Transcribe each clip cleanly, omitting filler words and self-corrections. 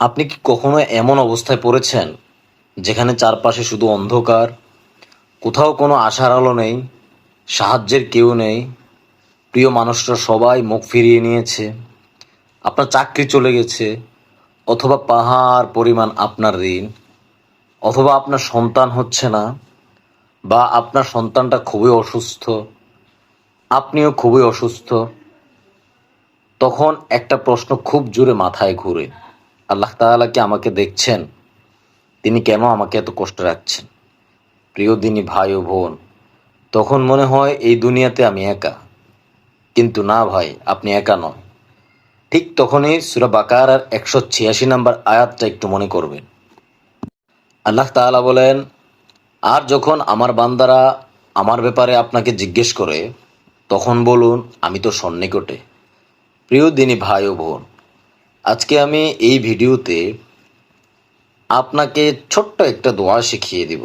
আপনি কি কখনো এমন অবস্থায় পড়েছেন যেখানে চারপাশে শুধু অন্ধকার, কোথাও কোনো আশার আলো নেই, সাহায্যের কেউ নেই, প্রিয় মানুষরা সবাই মুখ ফিরিয়ে নিয়েছে, আপনার চাকরি চলে গেছে, অথবা পাহাড় পরিমাণ আপনার ঋণ, অথবা আপনার সন্তান হচ্ছে না, বা আপনার সন্তানটা খুবই অসুস্থ, আপনিও খুবই অসুস্থ? তখন একটা প্রশ্ন খুব জোরে মাথায় ঘুরে, আল্লাহ তাআলা কি আমাকে দেখছেন? তিনি কেন আমাকে এত কষ্ট রাখছেন? প্রিয় দিনী ভাই ও বোন, তখন মনে হয় এই দুনিয়াতে আমি একা। কিন্তু না ভাই, আপনি একা নন। ঠিক তখনই সূরা বাকারার 186 নম্বর আয়াতটা একটু মনে করবেন। আল্লাহ তাআলা বলেন, আর যখন আমার বান্দারা আমার ব্যাপারে আপনাকে জিজ্ঞেস করে, তখন বলুন আমি তো সন্নিকটে। প্রিয় দিনী ভাই ও বোন, আজকে আমি এই ভিডিওতে আপনাকে ছোট্ট একটা দোয়া শিখিয়ে দিব।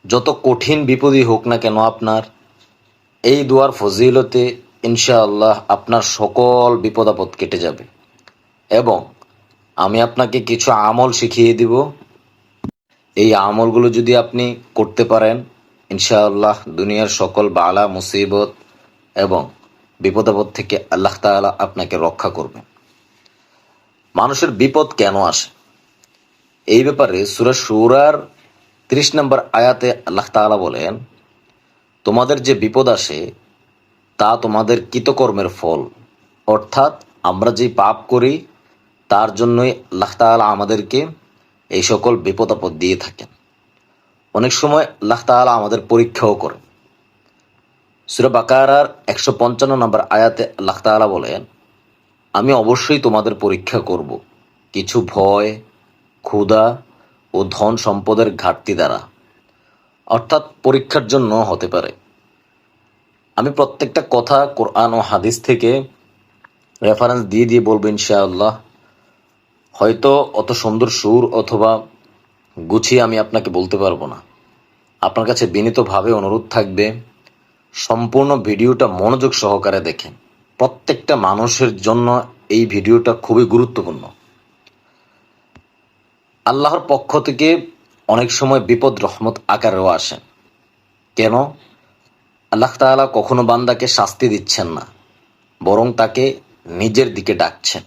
যত কঠিন বিপদই হোক না কেন আপনার, এই দোয়ার ফজিলতে ইনশাআল্লাহ আপনার সকল বিপদ আপদ কেটে যাবে। এবং আমি আপনাকে কিছু আমল শিখিয়ে দিব। এই আমলগুলো যদি আপনি করতে পারেন, ইনশাআল্লাহ দুনিয়ার সকল বালা মুসিবত এবং বিপদ আপদ থেকে আল্লাহ তাআলা আপনাকে রক্ষা করবেন। মানুষের বিপদ কেন আসে, এই ব্যাপারে সূরা শুরার 30 নম্বর আয়াতে আল্লাহ তাআলা বলেন, তোমাদের যে বিপদ আসে তা তোমাদের কৃতকর্মের ফল। অর্থাৎ আমরা যে পাপ করি তার জন্যই আল্লাহ তাআলা আমাদেরকে এই সকল বিপদ আপদ দিয়ে থাকেন। অনেক সময় আল্লাহ তাআলা আমাদের পরীক্ষাও করেন। সূরা বাকারার 155 নম্বর আয়াতে আল্লাহ তাআলা বলেন, আমি অবশ্যই তোমাদের পরীক্ষা করব কিছু ভয়, ক্ষুধা ও ধন সম্পদের ঘাটতি দ্বারা। অর্থাৎ পরীক্ষার জন্য হতে পারে। আমি প্রত্যেকটা কথা কোরআন ও হাদিস থেকে রেফারেন্স দিয়ে দিয়ে বলবো ইনশাআল্লাহ। হয়তো অত সুন্দর সুর অথবা গুছিয়ে আমি আপনাকে বলতে পারবো না। আপনার কাছে বিনীতভাবে অনুরোধ থাকবে, সম্পূর্ণ ভিডিওটা মনোযোগ সহকারে দেখেন। প্রত্যেকটা মানুষের জন্য এই ভিডিওটা খুবই গুরুত্বপূর্ণ। আল্লাহর পক্ষ থেকে অনেক সময় বিপদ রহমত আকারেও আসেন। কেন? আল্লাহ তাআলা কখনো বান্দাকে শাস্তি দিচ্ছেন না, বরং তাকে নিজের দিকে ডাকছেন।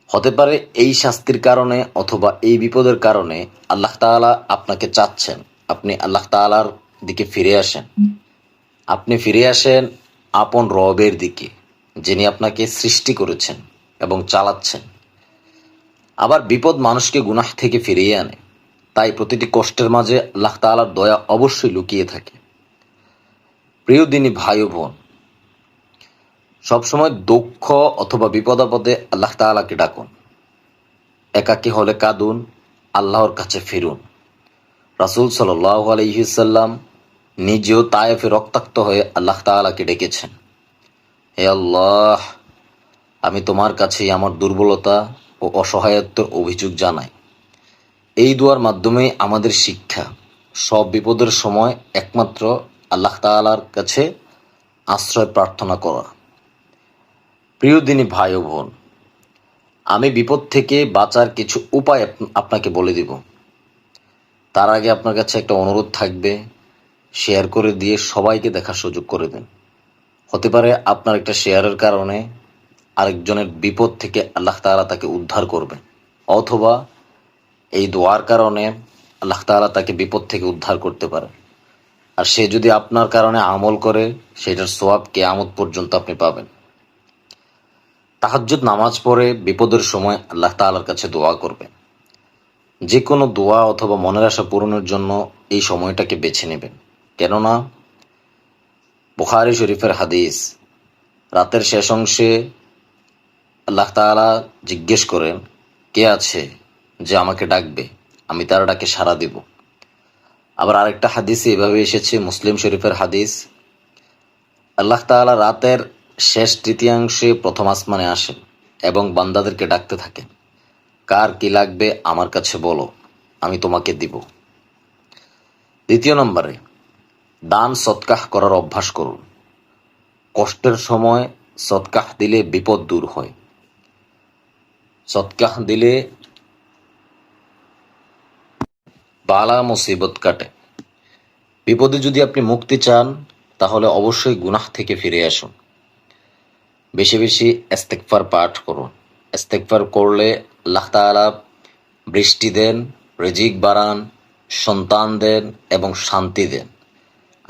হতে পারে এই শাস্তির কারণে অথবা এই বিপদের কারণে আল্লাহ তাআলা আপনাকে চাচ্ছেন আপনি আল্লাহ তাআলার দিকে ফিরে আসেন। আপনি ফিরে আসেন আপন রবের দিকে, যিনি আপনাকে সৃষ্টি করেছেন এবং চালাচ্ছেন। আবার বিপদ মানুষকে গুনাহ থেকে ফিরিয়ে আনে। তাই প্রতিটি কষ্টের মাঝে আল্লাহ তাআলার দয়া অবশ্যই লুকিয়ে থাকে। প্রিয় দিনী ভাই ও বোন, সবসময় দুঃখ অথবা বিপদ আপদে আল্লাহ তাআলাকে ডাকুন। একাকী হলে কাঁদুন, আল্লাহর কাছে ফিরুন। রাসূল সাল্লাল্লাহু আলাইহি সাল্লাম নিজেও তায়েফে রক্তাক্ত হয়ে আল্লাহ তাআলাকে ডেকেছেন, হে আল্লাহ, আমি তোমার কাছেই আমার দুর্বলতা ও অসহায়ত্বের অভিযোগ জানাই। এই দুয়ার মাধ্যমেই আমাদের শিক্ষা, সব বিপদের সময় একমাত্র আল্লাহ তাআলার কাছে আশ্রয় প্রার্থনা করা। প্রিয় দিনী ভাই ও বোন, আমি বিপদ থেকে বাঁচার কিছু উপায় আপনাকে বলে দিব। তার আগে আপনার কাছে একটা অনুরোধ থাকবে, শেয়ার করে দিয়ে সবাইকে দেখার সুযোগ করে দিন। হতে পারে আপনার একটা শেয়ারের কারণে আরেকজনের বিপদ থেকে আল্লাহ তাআলা তাকে উদ্ধার করবেন, অথবা এই দোয়ার কারণে আল্লাহ তাআলা তাকে বিপদ থেকে উদ্ধার করতে পারে। আর সে যদি আপনার কারণে আমল করে, সেটার সওয়াব কিয়ামত পর্যন্ত আপনি পাবেন। তাহাজ্জুদ নামাজ পড়ে বিপদের সময় আল্লাহ তাআলার কাছে দোয়া করবেন। যে কোনো দোয়া অথবা মনের আশা পূরণের জন্য এই সময়টাকে বেছে নেবেন। কেননা বুখারী শরীফের হাদিস, রাতের শেষ অংশে আল্লাহ তাআলা জিজ্ঞেস করেন, কে আছে যে আমাকে ডাকবে, আমি তার ডাকে সাড়া দিব। আবার আরেকটা হাদিসে এভাবে এসেছে, মুসলিম শরীফের হাদিস, আল্লাহ তাআলা রাতের শেষ তৃতীয়াংশে প্রথম আসমানে আসেন এবং বান্দাদেরকে ডাকতে থাকেন, কার কি লাগবে আমার কাছে বলো, আমি তোমাকে দিব। দ্বিতীয় নম্বরে, দান সৎকাহ করার অভ্যাস করুন। কষ্টের সময় সৎকাহ দিলে বিপদ দূর হয়। সদকা দিলে বালা মুসিবত কাটে। বিপদে যদি আপনি মুক্তি চান তাহলে অবশ্যই গুনাহ থেকে ফিরে আসুন। বেশি বেশি ইস্তেগফার পাঠ করুন। ইস্তেগফার করলে আল্লাহ তাআলা বৃষ্টি দেন, রিজিক বাড়ান, সন্তান দেন এবং শান্তি দেন।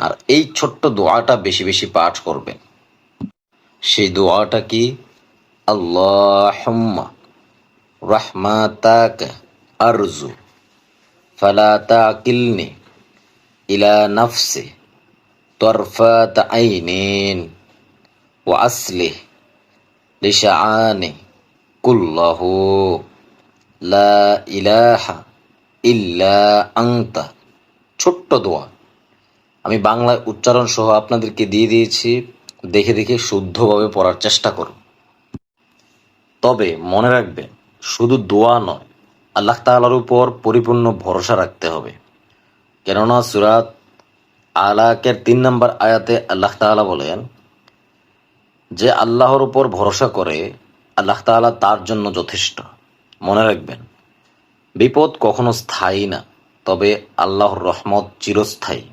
আর এই ছোট্ট দোয়াটা বেশি বেশি পাঠ করবেন। সেই দোয়াটা কি? আল্লাহুম্মা রাহমাতাকা আরজু ফালা তাকিলনি ইলা নাফসি তরফাত আইনিন ওয়া আসলিহ লিশাআনি কুল্লাহু লা ইলাহা ইল্লা আনতা। ছোট্ট দোয়া, আমি বাংলায় উচ্চারণ সহ আপনাদেরকে দিয়ে দিয়েছি। দেখে দেখে শুদ্ধভাবে পড়ার চেষ্টা করুন। তবে মনে রাখবেন, শুধু দোয়া নয়, আল্লাহ তাআলার উপর পরিপূর্ণ ভরসা রাখতে হবে। কেননা সূরা আলাকের 3 নম্বর আয়াতে আল্লাহ তাআলা বলেন যে আল্লাহর উপর ভরসা করে আল্লাহ তাআলা তার জন্য যথেষ্ট। মনে রাখবেন, বিপদ কখনো স্থায়ী না, তবে আল্লাহর রহমত চিরস্থায়ী।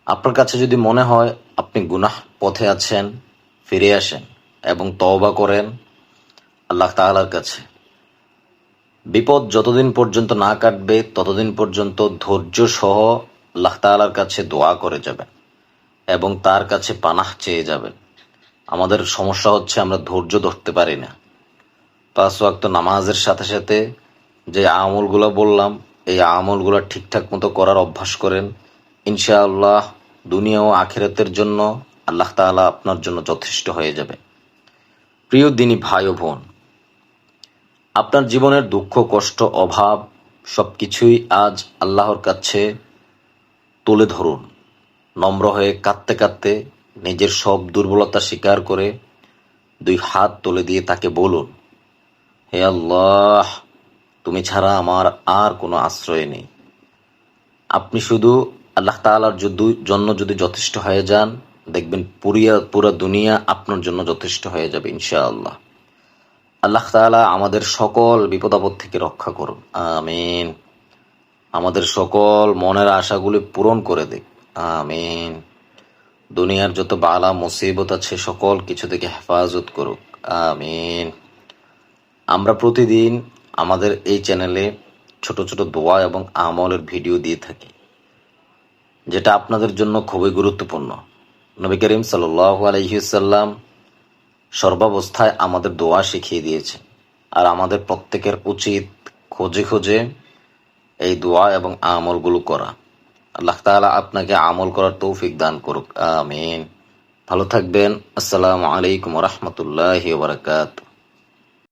আপনার কাছে যদি মনে হয় আপনি গুনাহ পথে আছেন, ফিরে আসেন এবং তওবা করেন আল্লাহ তাআলার কাছে। বিপদ যতদিন পর্যন্ত না কাটবে ততদিন পর্যন্ত ধৈর্য সহ আল্লাহ তাআলার কাছে দোয়া করে যাবেন এবং তার কাছে পানাহ চেয়ে যাবেন। আমাদের সমস্যা হচ্ছে আমরা ধৈর্য ধরতে পারি না। 5 ওয়াক্ত নামাজের সাথে সাথে যে আমলগুলো বললাম, এই আমলগুলো ঠিকঠাক মতো করার অভ্যাস করেন। ইনশাআল্লাহ দুনিয়া ও আখিরাতের জন্য আল্লাহ তাআলা আপনার জন্য যথেষ্ট হয়ে যাবে। প্রিয় দিনী ভাই ও বোন, আপনার জীবনের দুঃখ, কষ্ট, অভাব সবকিছুই আজ আল্লাহর কাছে তুলে ধরুন। নম্র হয়ে কাঁদতে কাঁদতে নিজের সব দুর্বলতা স্বীকার করে 2 হাত তুলে দিয়ে তাকে বলুন, হে আল্লাহ, তুমি ছাড়া আমার আর কোনো আশ্রয় নেই। আপনি শুধু আল্লাহ তাআলার জন্য যদি যথেষ্ট হয়ে যান, দেখবেন পুরা দুনিয়া আপনার জন্য যথেষ্ট হয়ে যাবে ইনশাআল্লাহ। আল্লাহ তাআলা আমাদের সকল বিপদ আপদ থেকে রক্ষা করুন, আমিন। আমাদের সকল মনের আশাগুলি পূরণ করে দিক, আমিন। দুনিয়ার যত বালা মুসিবত আছে সকল কিছু থেকে হেফাজত করুক, আমিন। আমরা প্রতিদিন আমাদের এই চ্যানেলে ছোট ছোট দোয়া এবং আমলের ভিডিও দিয়ে থাকি, যেটা আপনাদের জন্য খুবই গুরুত্বপূর্ণ। নবী করিম সাল্লাল্লাহু আলাইহি ওয়াসাল্লাম সর্বাবস্থায় আমাদের দোয়া শিখিয়ে দিয়েছেন। আর আমাদের প্রত্যেকের উচিত খোঁজে খোঁজে এই দোয়া এবং আমলগুলো করা। আল্লাহ তাআলা আপনাকে আমল করার তৌফিক দান করুক, আমিন। ভালো থাকবেন। আসসালামু আলাইকুম ওয়া রাহমাতুল্লাহি ওয়া বারাকাতুহু।